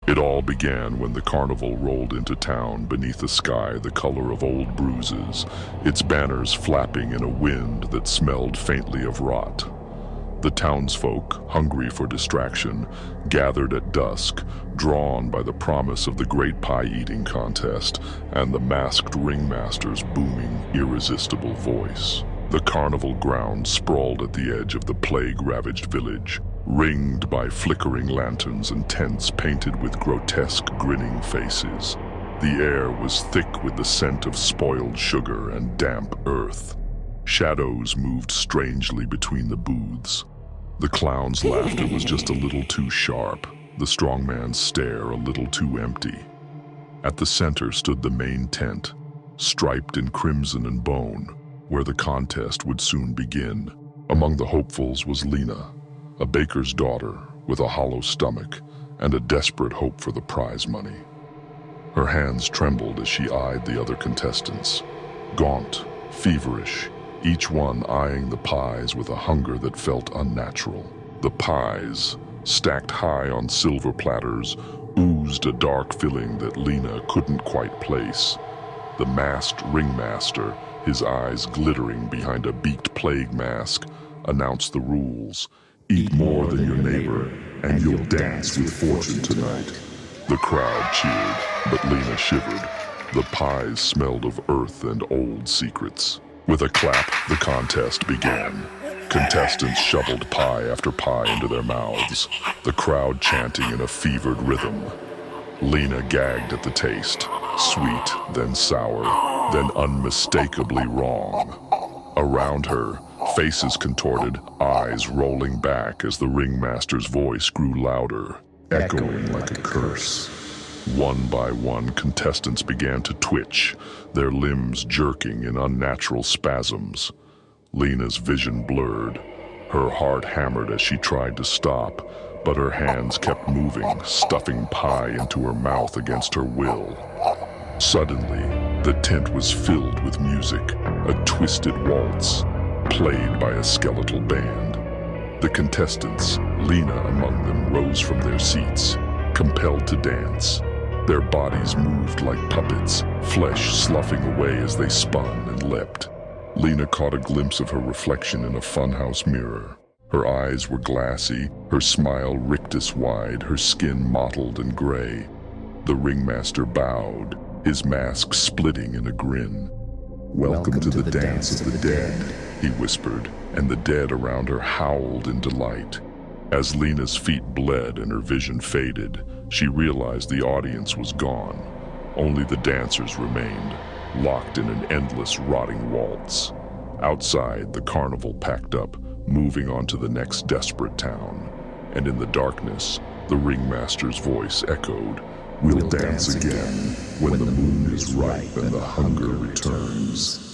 It all began when the carnival rolled into town beneath a sky the color of old bruises, its banners flapping in a wind that smelled faintly of rot. The townsfolk, hungry for distraction, gathered at dusk, drawn by the promise of the great pie-eating contest and the masked ringmaster's booming, irresistible voice. The carnival grounds sprawled at the edge of the plague-ravaged village, ringed by flickering lanterns and tents painted with grotesque, grinning faces. The air was thick with the scent of spoiled sugar and damp earth. Shadows moved strangely between the booths. The clown's laughter was just a little too sharp, the strong man's stare a little too empty. At the center stood the main tent, striped in crimson and bone, where the contest would soon begin. Among the hopefuls was Lena, a baker's daughter with a hollow stomach and a desperate hope for the prize money. Her hands trembled as she eyed the other contestants, gaunt, feverish, each one eyeing the pies with a hunger that felt unnatural. The pies, stacked high on silver platters, oozed a dark filling that Lena couldn't quite place. The masked ringmaster, his eyes glittering behind a beaked plague mask, announced the rules. Eat more than your neighbor, and you'll dance with fortune tonight. The crowd cheered, but Lena shivered. The pies smelled of earth and old secrets. With a clap, the contest began. Contestants shoveled pie after pie into their mouths, the crowd chanting in a fevered rhythm. Lena gagged at the taste, sweet, then sour, then unmistakably wrong. Around her, faces contorted, eyes rolling back as the ringmaster's voice grew louder, echoing like a curse. One by one, contestants began to twitch, their limbs jerking in unnatural spasms. Lena's vision blurred, her heart hammered as she tried to stop, but her hands kept moving, stuffing pie into her mouth against her will. Suddenly, the tent was filled with music, a twisted waltz, played by a skeletal band. The contestants, Lena among them, rose from their seats, compelled to dance. Their bodies moved like puppets, flesh sloughing away as they spun and leapt. Lena caught a glimpse of her reflection in a funhouse mirror. Her eyes were glassy, her smile rictus-wide, her skin mottled and gray. The ringmaster bowed, his mask splitting in a grin. "Welcome to the dance of the dead," he whispered, and the dead around her howled in delight. As Lena's feet bled and her vision faded, she realized the audience was gone. Only the dancers remained, locked in an endless rotting waltz. Outside, the carnival packed up, moving on to the next desperate town. And in the darkness, the ringmaster's voice echoed, "We'll dance again when the moon is ripe and the hunger returns."